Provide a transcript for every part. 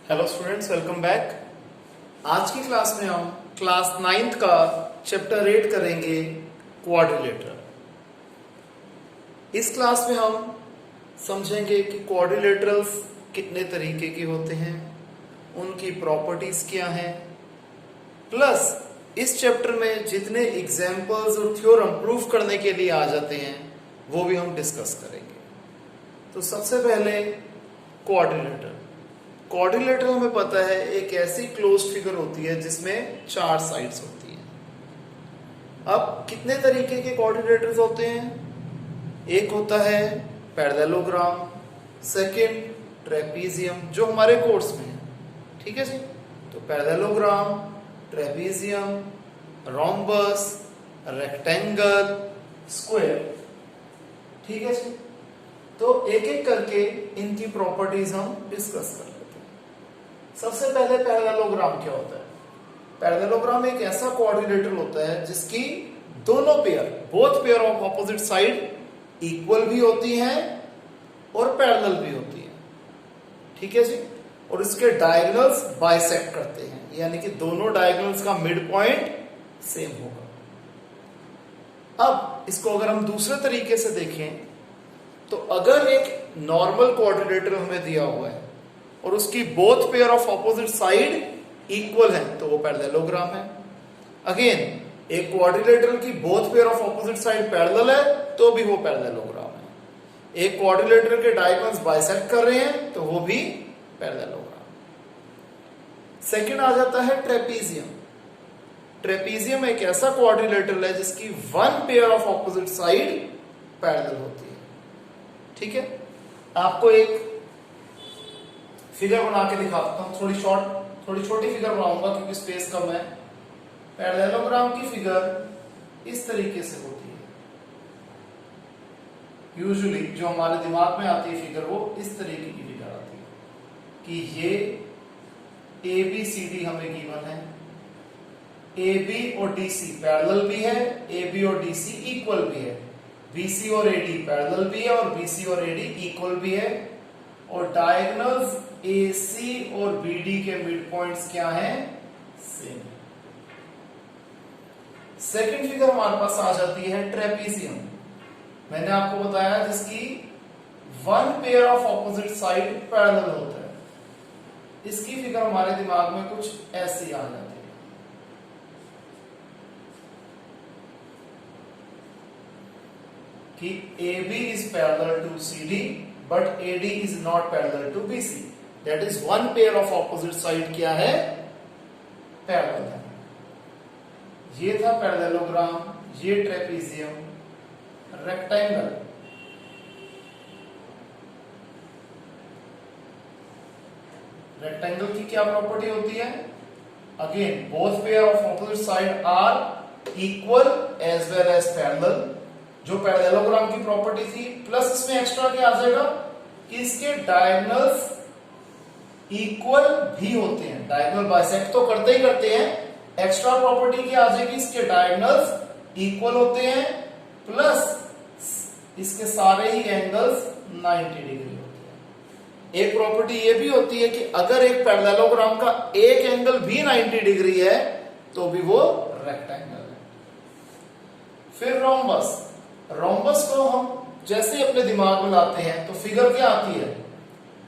Hello students, welcome back. आज की class में हम क्लास 9th का चैप्टर 8 करेंगे, क्वाड्रिलेटरल। इस क्लास में हम समझेंगे कि क्वाड्रिलेटरल्स कितने तरीके के होते हैं, उनकी प्रॉपर्टीज क्या हैं, प्लस इस चैप्टर में जितने एग्जाम्पल्स और थ्योरम प्रूफ करने के लिए आ जाते हैं वो भी हम डिस्कस करेंगे। तो सबसे पहले क्वाड्रिलेटरल। क्वाड्रिलेटरल हमें पता है एक ऐसी क्लोज्ड फिगर होती है जिसमें 4 साइड्स होती हैं। अब कितने तरीके के क्वाड्रिलेटरल्स होते हैं? एक होता है पैरेललोग्राम, सेकंड ट्रेपीजियम जो हमारे कोर्स में है, ठीक है जी। तो parallelogram, trapezium, rhombus, rectangle, square, ठीक है जी। तो एक एक करके इनकी प्रॉपर्टीज हम डिस्कस कर लेते हैं। सबसे पहले पैरेललोग्राम क्या होता है? पैरेललोग्राम एक ऐसा क्वाड्रिलेटरल होता है जिसकी दोनों pair, both pair of opposite side equal भी होती हैं और पैरेलल भी होती हैं, ठीक है जी। और इसके डायगोनल्स बाइसेक्ट करते हैं, यानी कि दोनों डायगोनल्स का मिड पॉइंट सेम होगा। अब इसको अगर हम दूसरे तरीके से देखें तो अगर एक नॉर्मल क्वाड्रिलेटरल हमें दिया हुआ है और उसकी both pair of opposite side equal है तो वो पैरेललोग्राम है। अगेन एक क्वाड्रिलेटरल की both pair of opposite side parallel है तो भी वो पैरेललोग्राम है। एक क्वाड्रिलेटरल के डायगोनल्स बाइसेक्ट कर रहे हैं तो वो भी पैरेललोग्राम। सेकंड आ जाता है ट्रेपीजियम। ट्रेपीजियम एक ऐसा क्वाड्रिलेटरल है जिसकी one pair of opposite side parallel होती है, ठीक है। आपको एक फिगर बना के दिखाता हूं, थोड़ी छोटी फिगर बनाऊंगा क्योंकि स्पेस कम है। पैरेललोग्राम की फिगर इस तरीके से होती है। यूजुअली जो हमारे दिमाग में आती है फिगर वो इस तरीके की फिगर आती है कि ये ABCD हमें गिवन है, AB और DC पैरेलल भी है, AB और DC इक्वल भी है, BC और AD पैरेलल भी है और BC और AD इक्वल भी है, और डायगोनल्स AC और BD के मिड पॉइंट्स क्या हैं? सेम। सेकंड फिगर हमारे पास आ जाती है ट्रेपीजियम। मैंने आपको बताया जिसकी one pair of opposite side parallel होता है। इसकी फिगर हमारे दिमाग में कुछ ऐसी आ जाती है कि AB is parallel to CD but AD is not parallel to BC. That is one pair of opposite side क्या है? पैरेलल है। ये था पैरेललोग्राम, ये ट्रेपीजियम। रेक्टेंगल, रेक्टेंगल की क्या प्रॉपर्टी होती है? Again both pair of opposite side are equal as well as parallel, जो पैरेललोग्राम की प्रॉपर्टी थी। प्लस इसमें एक्स्ट्रा क्या आ जाएगा कि इसके डायगोनल्स इक्वल भी होते हैं। डायगोनल बाइसेक्ट तो करते ही करते हैं, एक्स्ट्रा प्रॉपर्टी क्या आ जाएगी, इसके डायगोनल्स इक्वल होते हैं प्लस इसके सारे ही एंगल्स 90 डिग्री होते हैं। एक प्रॉपर्टी ये भी होती है कि अगर एक पैरेललोग्राम का एक एंगल भी 90 डिग्री है तो भी वो रेक्टेंगल है। फिर रोम्बस। रोम्बस को हम जैसे ही अपने दिमाग में लाते हैं तो फिगर क्या आती है?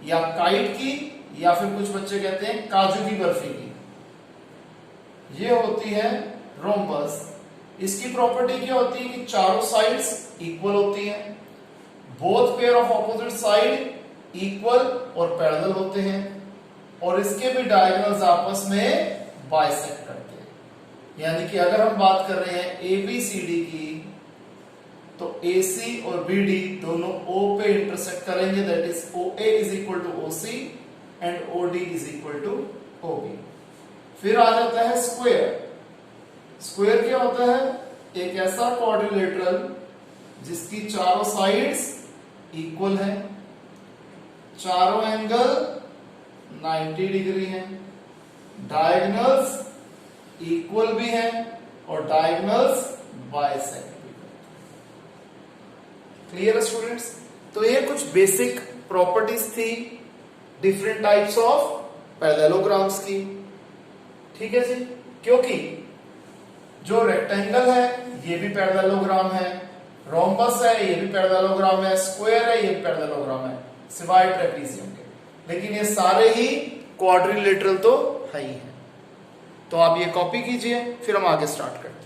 या काइट की या फिर कुछ बच्चे कहते हैं काजू की बर्फी की। ये होती है रोम्बस। इसकी प्रॉपर्टी क्या होती है कि चारों साइड्स इक्वल होती हैं, both pair of opposite side equal और पैरेलल होते हैं, और इसके भी डायगोनल्स आपस में बाइसेक्ट करते हैं। यानी कि अगर हम बात कर रहे हैं ABCD की तो AC और BD दोनों O पे इंटरसेक्ट करेंगे, that is OA is equal to OC and OD is equal to OB। फिर आ जाता है स्क्वायर। स्क्वायर क्या होता है? एक ऐसा क्वाड्रिलेटरल जिसकी चारों साइड्स इक्वल है, चारों एंगल 90 डिग्री हैं, डायगोनल्स इक्वल भी हैं और डायगोनल्स बाइसेक्ट भी करते हैं। Clear students? तो ये कुछ बेसिक प्रॉपर्टीज थी डिफरेंट टाइप्स ऑफ पैरेललोग्राम्स की। ठीक है जी, क्योंकि जो रेक्टेंगल है ये भी पैरेललोग्राम है, रोम्बस है ये भी पैरेललोग्राम है, स्क्वायर है ये भी पैरेललोग्राम है, सिवाय ट्रेपीजियम के। लेकिन ये सारे ही क्वाड्रिलेटरल तो है ही है। तो आप ये कॉपी कीजिए, फिर हम आगे स्टार्ट करते हैं।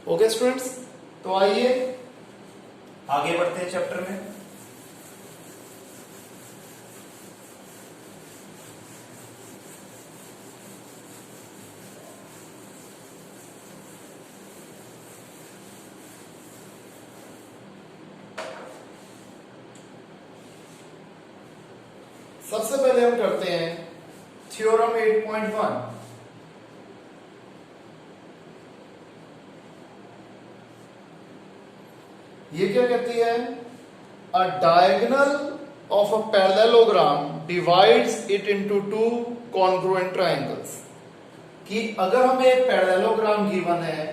ओके स्टूडेंट्स, तो आइए आगे बढ़ते हैं चैप्टर में। सबसे पहले हम करते हैं थ्योरम 8.1। ये क्या कहती है? अ diagonal of a parallelogram divides it into two congruent triangles. कि अगर हमें एक पैरेललोग्राम गिवन है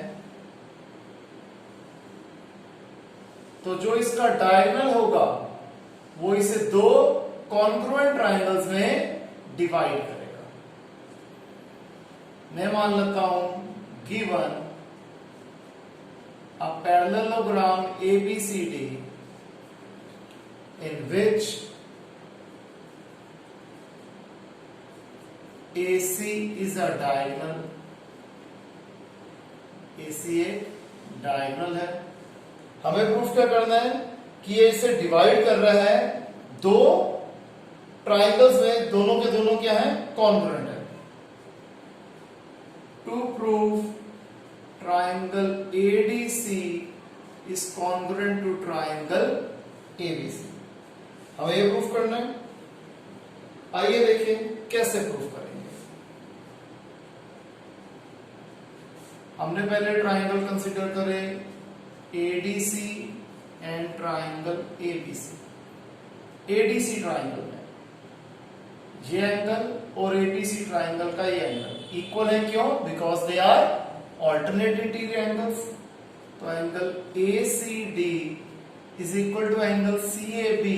तो जो इसका डायगोनल होगा वो इसे दो कॉन्ग्रुएंट ट्रायंगल्स में डिवाइड करेगा। मैं मान लेता हूं given a parallelogram ABCD in which AC is a diagonal, AC एक डायगोनल है। हमें प्रूफ क्या करना है कि ये इसे डिवाइड कर रहा है दो ट्राइंगल्स में, दोनों के दोनों क्या है? कॉन्ग्रुएंट है। To prove triangle ADC is congruent to triangle ABC। हमें ये प्रूफ करना है। आइए देखिए कैसे प्रूफ करेंगे। हमने पहले ट्राइंगल कंसीडर करे ADC and triangle ABC। ADC triangle में ये एंगल और ABC ट्राइंगल का ये एंगल इक्वल है। क्यों? Because they are alternate interior angles। तो angle ACD is equal to angle CAB।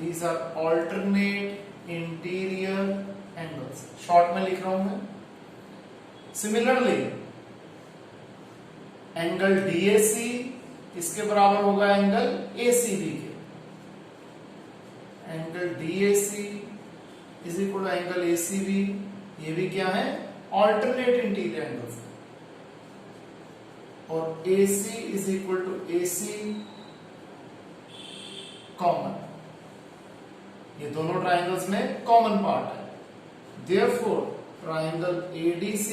These are alternate interior angles। Short में लिख रहा हूं मैं। Similarly एंगल DAC इसके बराबर होगा एंगल ACB के। Angle DAC is equal to angle ACB। ये भी क्या है? Alternate interior angles. और AC is equal to AC common. ये दोनों ट्राइंगल्स में कॉमन पार्ट है। Therefore triangle ADC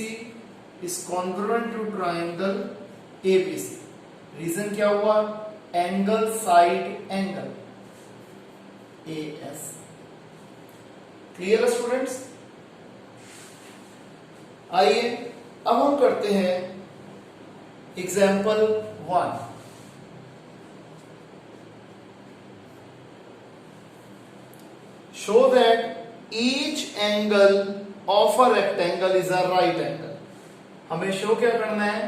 is congruent to triangle ABC। Reason क्या हुआ? Angle side angle AS। Clear है स्टूडेंट्स? आइए अब हम करते हैं example 1। Show that each angle of a rectangle is a right angle. हमें शो क्या करना है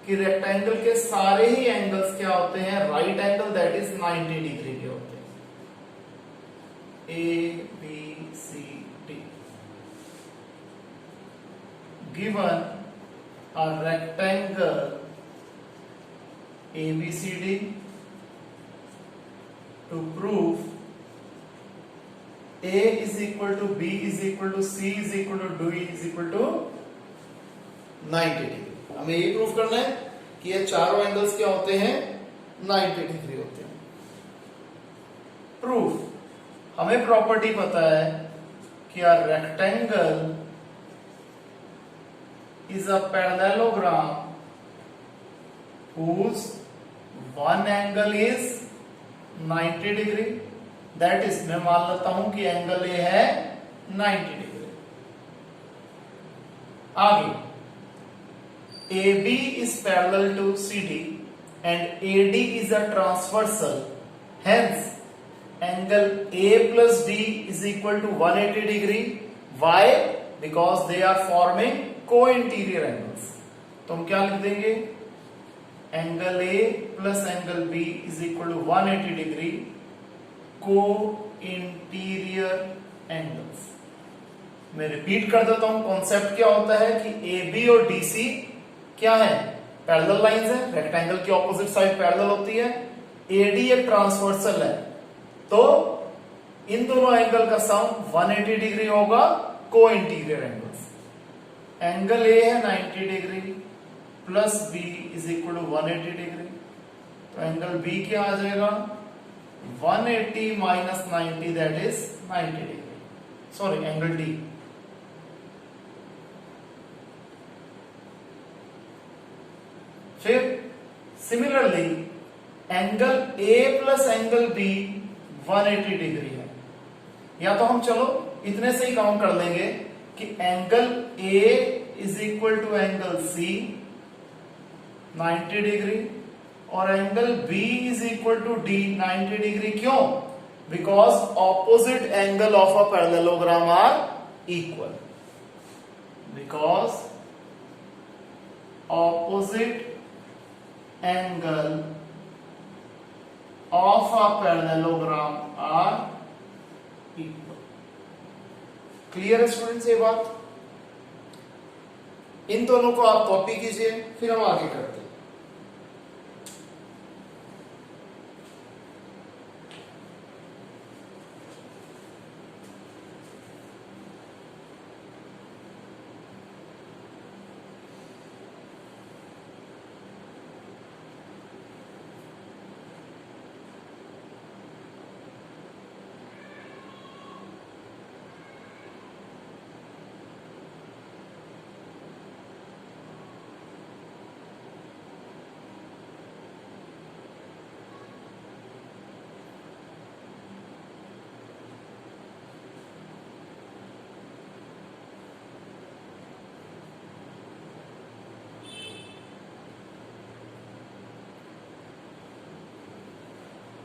कि रेक्टेंगल के सारे ही एंगल्स क्या होते हैं? Right angle, that is 90 degree के होते हैं। ABCD given a rectangle ABCD to prove A is equal to B is equal to C is equal to D is equal to 90 degree. हमें ये प्रूफ करना है कि ये चारों एंगल्स क्या होते हैं, 90 डिग्री होते हैं। प्रूफ, हमें प्रॉपर्टी पता है कि a rectangle is a parallelogram whose one angle is 90 degree. That is, मैं मान लेता हूं कि एंगल ए है 90 डिग्री। आगे, AB is parallel to CD and AD is a transversal, hence angle A plus D is equal to 180 degree. Why? Because they are forming co-interior angles. तो हम क्या लिख देंगे, angle A plus angle B is equal to 180 degree co-interior angles। मैं repeat कर देता हूं, concept क्या होता है कि AB और DC क्या है, पैरेलल लाइंस है, रेक्टेंगल की ऑपोजिट साइड पैरेलल होती है। AD एक ट्रांसवर्सल है, तो इन दोनों एंगल का सम 180 डिग्री होगा, को इंटीरियर एंगल्स। एंगल ए है 90 degree plus B is equal to 180 degree, तो एंगल बी क्या आ जाएगा, 180 minus 90 that is 90 degree. Sorry, angle D. फिर similarly angle A plus angle B 180 degree है, या तो हम चलो इतने से ही काउंट कर लेंगे कि angle A is equal to angle C 90 degree और angle B is equal to D 90 degree. क्यों? Because opposite angle of a parallelogram are equal. Because opposite angle of a parallelogram are equal। Clear है students ये बात? इन दोनों को आप copy कीजिए, फिर हम आगे करते हैं।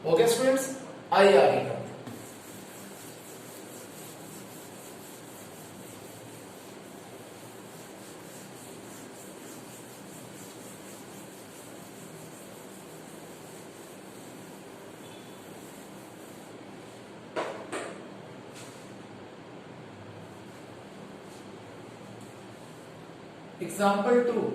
ओके स्टूडेंट्स, आइए आगे करते हैं। एग्जाम्पल 2,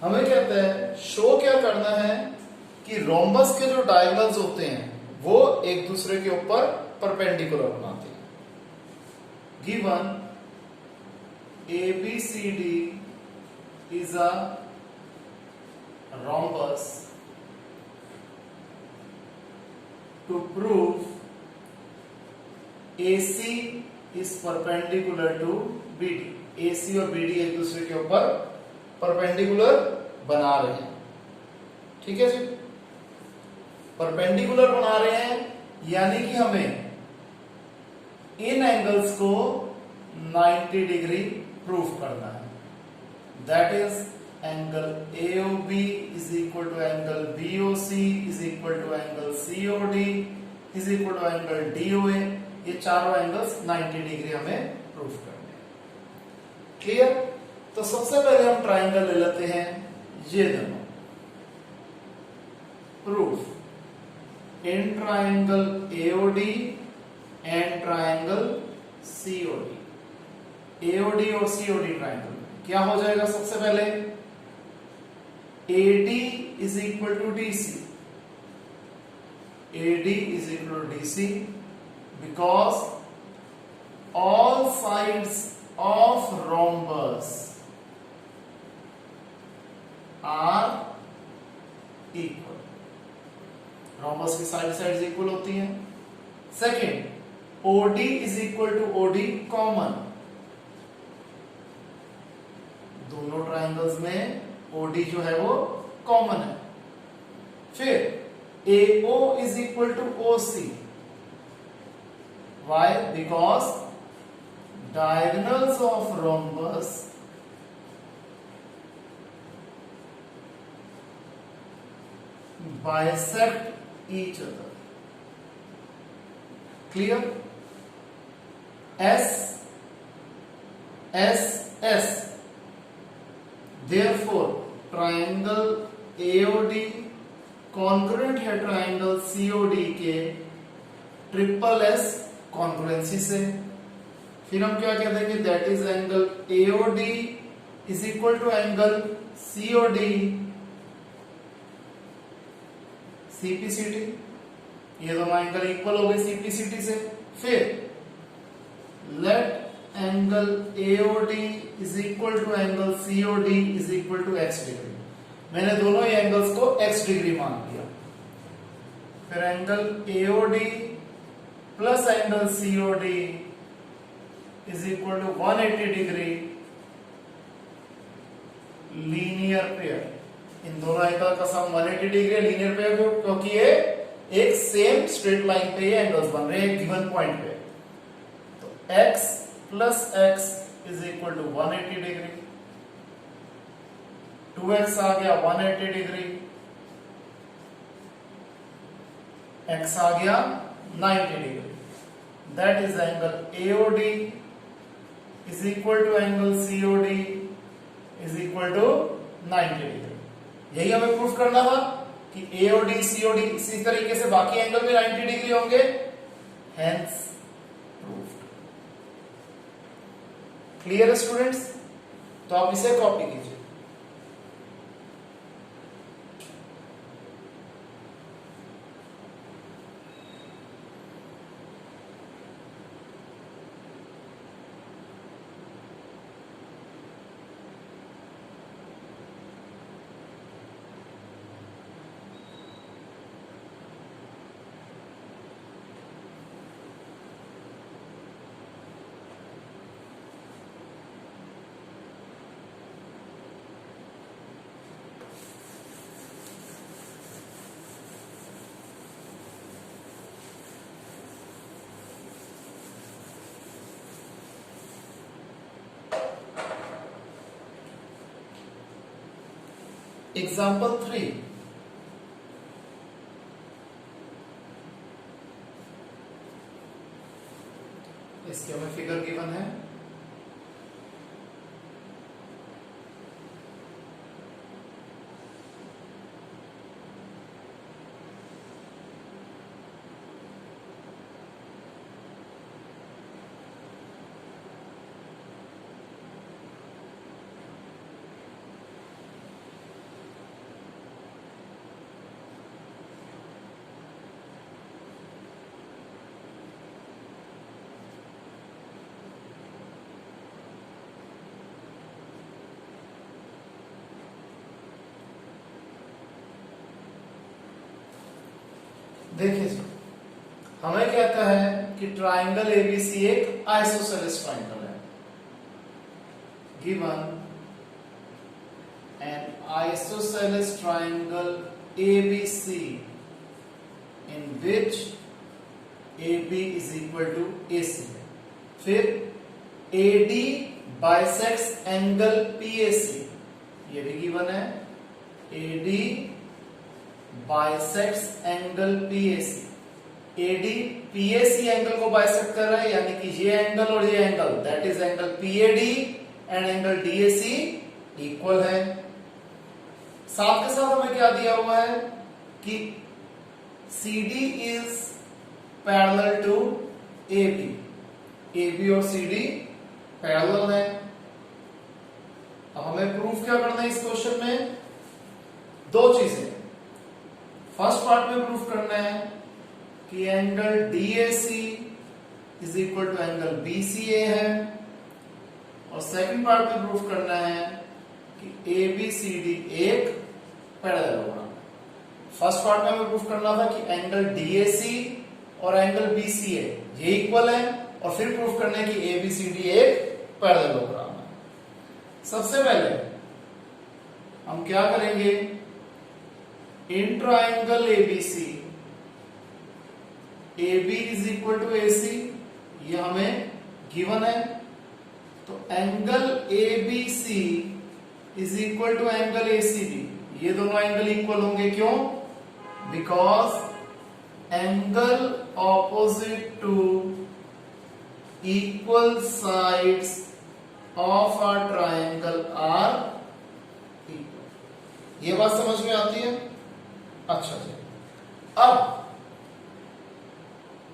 हमें कहते हैं शो क्या करना है कि रोम्बस के जो डायगोनल्स होते हैं वो एक दूसरे के ऊपर परपेंडिकुलर बनाते हैं। Given ABCD is a rhombus, to prove AC is perpendicular to BD। AC और BD एक दूसरे के ऊपर परपेंडिकुलर बना रहे हैं, ठीक है जी। परपेंडिकुलर बना रहे हैं यानी कि हमें इन एंगल्स को 90 डिग्री प्रूफ करना है। That is angle AOB is equal to angle BOC is equal to angle COD is equal to angle DOA। ये चारों एंगल्स 90 डिग्री हमें प्रूफ करने हैं, क्लियर? तो सबसे पहले हम ट्राइंगल ले लेते हैं ये दोनों। Proof in triangle AOD and triangle COD, AOD और सीओडी ट्राइंगल क्या हो जाएगा? सबसे पहले AD is equal to DC, AD is equal to DC because all sides of rhombus are equal, rhombus की साइड्स इक्वल होती हैं। Second, OD is equal to OD common, दोनों ट्राइंगल्स में OD जो है वो कॉमन है। फिर AO is equal to OC, why? Because diagonals of rhombus bisect each other. Clear? S, S, S. Therefore, triangle AOD congruent है triangle COD के triple S congruency से। फिर हम क्या कह देंगे? That is angle AOD is equal to angle COD CPCT, ये दोनों एंगल इक्वल हो गए CPCT से। फिर let angle AOD is equal to angle COD is equal to x degree, मैंने दोनों ही एंगल्स को x डिग्री मान लिया। फिर angle AOD plus angle COD is equal to 180 degree linear pair, इन दोनों एंगल का सम 180 डिग्री लीनियर पेयर को, क्योंकि ये एक सेम स्ट्रेट लाइन पे ये एंगल्स बन रहे हैं गिवन पॉइंट पे। तो x plus x is equal to 180 degree, 2x आ गया 180 डिग्री, x आ गया 90 degree, that is angle AOD is equal to angle COD is equal to 90 degree. यही हमें प्रूफ करना था कि AOD COD इसी तरीके से बाकी एंगल भी 90 डिग्री होंगे, हेंस प्रूफ्ड। क्लियर है स्टूडेंट्स? तो आप इसे कॉपी कीजिए। एग्जाम्पल 3, इसके हमें फिगर गिवन है। देखिए हमें कहता है कि ट्राइंगल ABC एक आइसोसेलेस ट्राइंगल है। Given an isosceles triangle ABC in which AB is equal to AC। फिर AD bisects एंगल PAC, ये भी गिवन है। AD bisects angle PAC, AD PAC angle को बाइसेक्ट कर रहा है, यानी कि ये एंगल और ये angle, that is angle PAD and angle DAC equal है। साथ के साथ हमें क्या दिया हुआ है कि CD is parallel to AB, AB और CD पैरेलल है। अब हमें प्रूफ क्या करना है इस क्वेश्चन में? दो चीजें। फर्स्ट पार्ट में प्रूफ करना है कि angle DAC is equal to angle BCA है, और सेकंड पार्ट में प्रूफ करना है कि ABCD एक पैरेललोग्राम। फर्स्ट पार्ट में हमें प्रूफ करना था कि एंगल DAC और एंगल BCA ये इक्वल है, और फिर प्रूफ करना है कि ABCD एक पैरेललोग्राम है। सबसे पहले हम क्या करेंगे, in triangle ABC AB is equal to AC, ये हमें गिवन है, तो angle ABC is equal to angle ACB, ये दोनों एंगल इक्वल होंगे। क्यों? Because angle opposite to equal sides of a triangle are equal. ये बात समझ में आती है? अच्छा जी, अब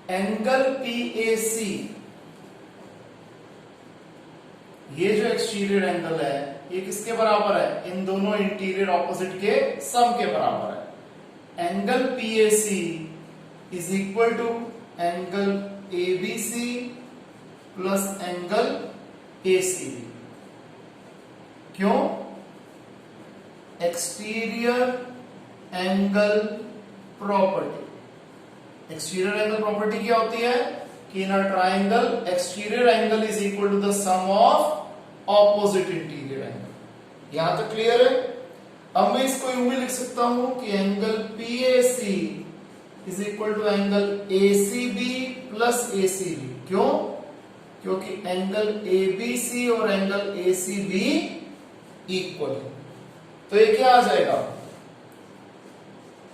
एंगल PAC, ये जो एक्सटीरियर एंगल है ये किसके बराबर है? इन दोनों इंटीरियर ऑपोजिट के सम के बराबर है। Angle PAC is equal to angle ABC plus angle ACB। क्यों? Exterior angle property. Exterior angle property क्या होती है कि in a triangle exterior angle is equal to the sum of opposite interior angle. यहां तक क्लियर है? अब मैं इसको यूं भी लिख सकता हूं कि angle PAC is equal to angle ACB plus ACB। क्यों? क्योंकि एंगल ABC और एंगल ACB इक्वल है। तो ये क्या आ जाएगा?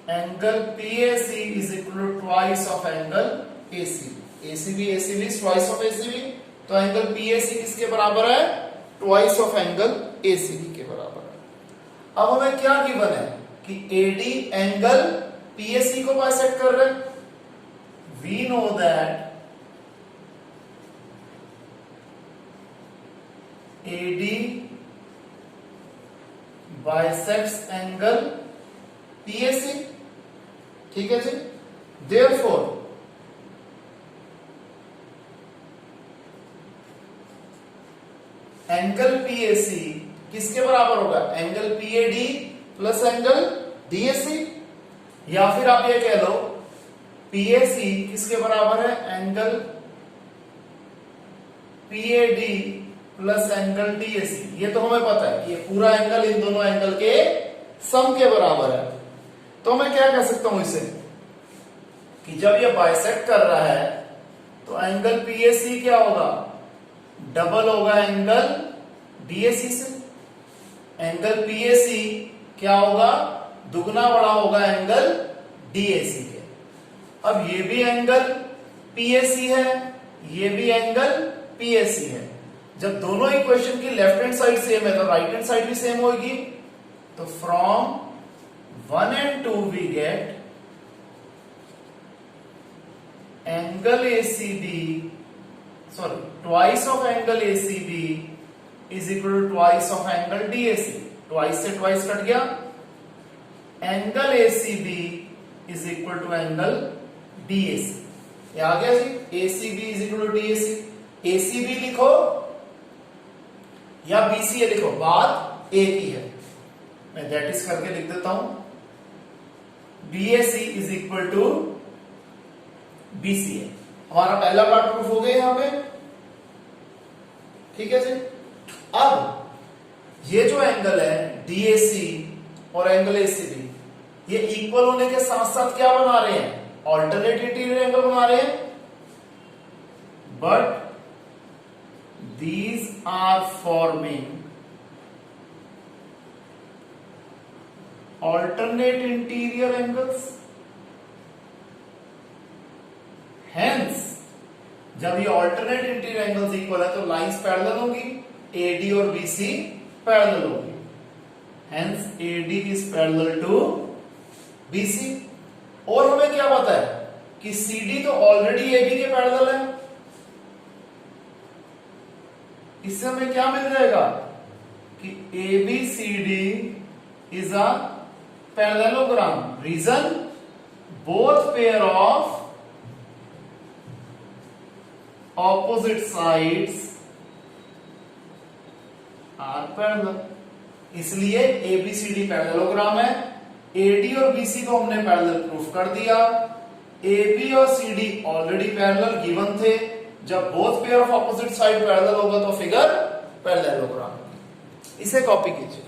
Angle PAC is equal to twice of angle ACB। ACB is twice of ACB, तो एंगल PAC किसके बराबर है? ट्वाइस ऑफ एंगल ACB के बराबर है। अब हमें क्या गिवन है कि AD एंगल PAC को बाइसेक्ट कर रहे हैं। We know that AD bisects angle PAC। ठीक है जी। देयरफॉर एंगल PAC किसके बराबर होगा? Angle PAD plus angle DAC, या फिर आप ये कह लो PAC किसके बराबर है? Angle PAD plus angle DAC। ये तो हमें पता है कि ये पूरा एंगल इन दोनों एंगल के सम के बराबर है। तो मैं क्या कह सकता हूं इसे कि जब ये बाइसेक्ट कर रहा है तो एंगल PAC क्या होगा? डबल होगा एंगल DAC से। एंगल PAC क्या होगा? दुगना बड़ा होगा एंगल DAC के। अब ये भी एंगल PAC है, ये भी एंगल PAC है। जब दोनों इक्वेशन की लेफ्ट हैंड साइड सेम है तो राइट हैंड साइड भी सेम होगी। तो from 1 and 2 we get angle ACB, sorry twice of angle ACB is equal to twice of angle DAC। Twice से ट्वाइस कट गया। Angle ACB is equal to angle DAC। ये आ गया जी। ACB is equal to DAC। ACB लिखो या BCA लिखो, बात एक ही है। मैं दैट इज करके लिख देता हूं। BAC is equal to BCA। हमारा पहला पार्ट प्रूफ हो गया यहां पे। ठीक है जी। अब ये जो एंगल है DAC और एंगल ACB, ये इक्वल होने के साथ साथ क्या बना रहे हैं? ऑल्टरनेट इंटीरियर एंगल बना रहे हैं। But these are forming alternate interior angles। Hence जब ये alternate interior angles इक्वल है तो लाइंस पैरेलल होंगी। AD और BC पैरेलल होगी, hence AD is parallel to BC। और हमें क्या पता है कि CD तो ऑलरेडी AB के पैरेलल है, इससे हमें क्या मिल जाएगा कि ABCD is a parallelogram. Reason, both pair of opposite sides are parallel, इसलिए ABCD पैरेललोग्राम है। AD और BC को हमने पैरेलल प्रूफ कर दिया। AB और CD ऑलरेडी पैरेलल गिवन थे, जब both pair of opposite side parallel होगा तो फिगर पैरेललोग्राम होगी। इसे कॉपी कीजिए।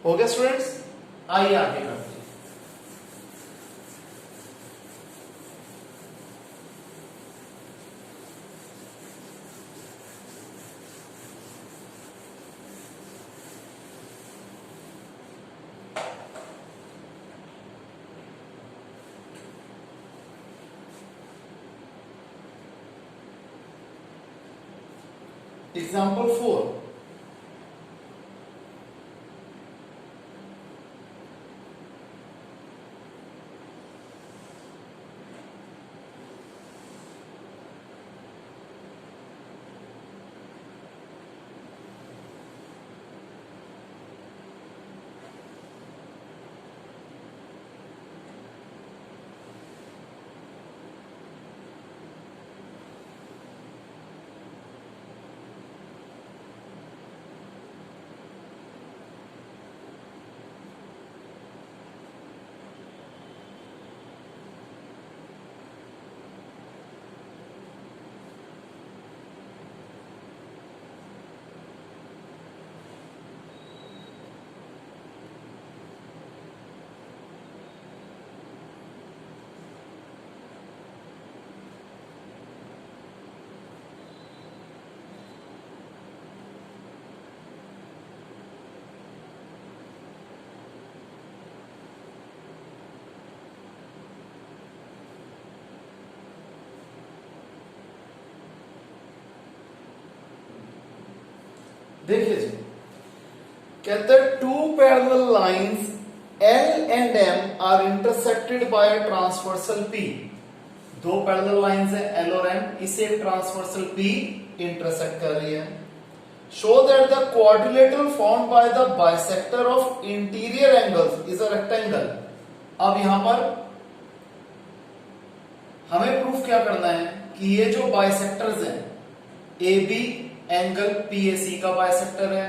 हो गया स्टूडेंट्स, आइए आगे करते हैं। एग्जाम्पल 4, देखिए जी, कहते हैं two parallel lines L and M are intersected by a transversal P। दो पैरेलल लाइंस हैं L और M, इसे ट्रांसवर्सल P इंटरसेक्ट कर रही है। Show that the quadrilateral formed by the bisector of interior angles is a rectangle. अब यहां पर हमें प्रूफ क्या करना है कि ये जो बाइसेक्टर्स हैं, AB एंगल PAC का बाइसेक्टर है,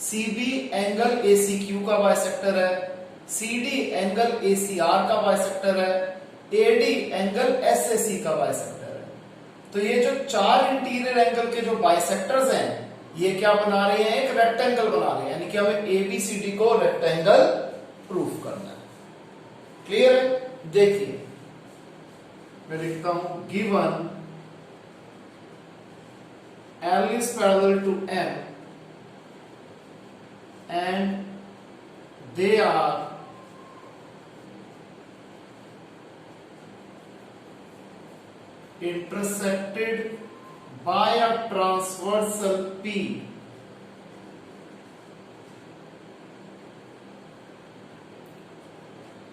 CB एंगल ACQ का बाइसेक्टर है, CD एंगल ACR का बाइसेक्टर है, AD एंगल SAC का बाइसेक्टर है। तो ये जो चार इंटीरियर एंगल के जो बाइसेक्टर्स हैं, ये क्या बना रहे हैं, एक रेक्टेंगल बना रहे हैं, यानी कि हमें ABCD को रेक्टेंगल प्रूफ करना है। क्लियर है? देखिए मैं लिखता हूं, given L is parallel to M and they are intersected by a transversal P.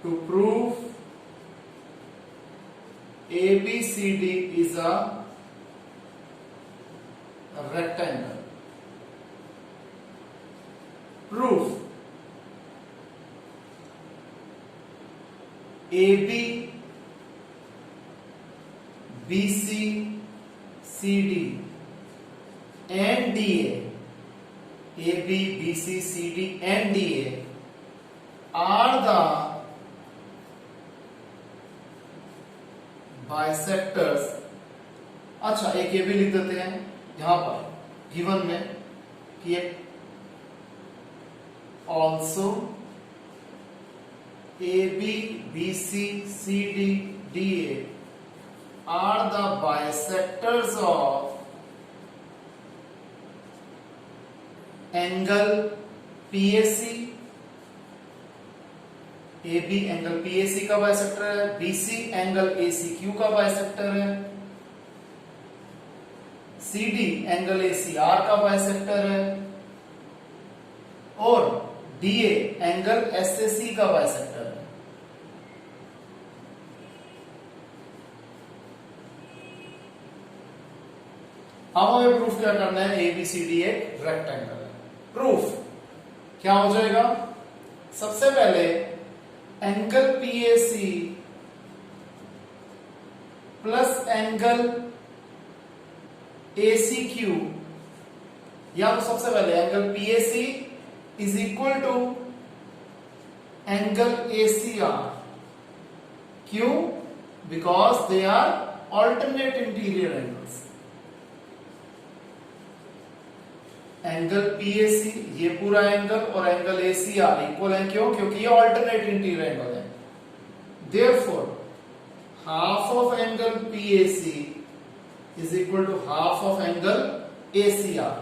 To prove ABCD is a rectangle. Proof AB, BC, CD and DA, AB, BC, CD and DA are the bisectors। अच्छा, एक ये भी लिख देते हैं यहां पर given में कि also AB, BC, CD, DA are the bisectors of angle PAC. AB angle PAC का बाइसेक्टर है, BC एंगल ACQ का बाइसेक्टर है, CD एंगल ACR का बाइसेक्टर है और DA एंगल SAC का बाइसेक्टर है। अब हमें प्रूफ क्या करना है? ABCD एक रेक्टेंगल है। प्रूफ क्या हो जाएगा? सबसे पहले angle PAC plus angle ACQ, या तो सबसे पहले angle PAC is equal to angle ACR। क्यों? Because they are alternate interior angles. Angle PAC ये पूरा एंगल और एंगल ACR इक्वल है। क्यों? क्योंकि ये ऑल्टरनेट इंटीरियर एंगल है। Therefore half of angle PAC is equal to half of angle ACR।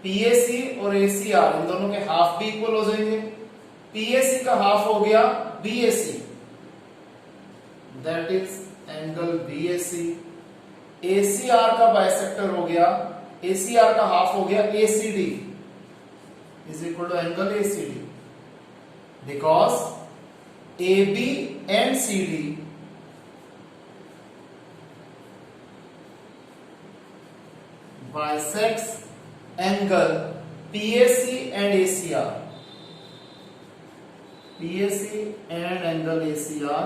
PAC और ACR इन दोनों के हाफ भी इक्वल हो जाएंगे। PAC का हाफ हो गया BAC, that is angle BAC। ACR का बाइसेक्टर हो गया, ACR का हाफ हो गया ACD is equal to angle ACD, because AB and CD bisects angle PAC and ACR. PAC and angle ACR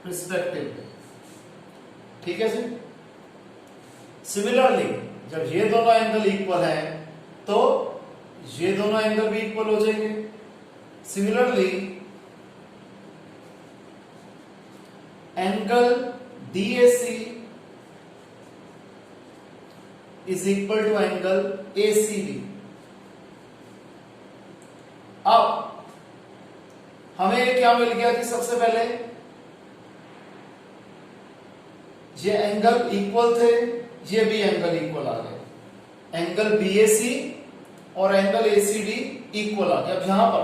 respectively. ठीक है जी। सिमिलरली जब ये दोनों एंगल इक्वल हैं तो ये दोनों एंगल भी इक्वल हो जाएंगे। Similarly angle DAC is equal to angle ACD। अब हमें क्या मिल गया कि सबसे पहले ये एंगल इक्वल थे, ये भी एंगल इक्वल आ गए। एंगल BAC और एंगल ACD इक्वल आ गया। अब यहां पर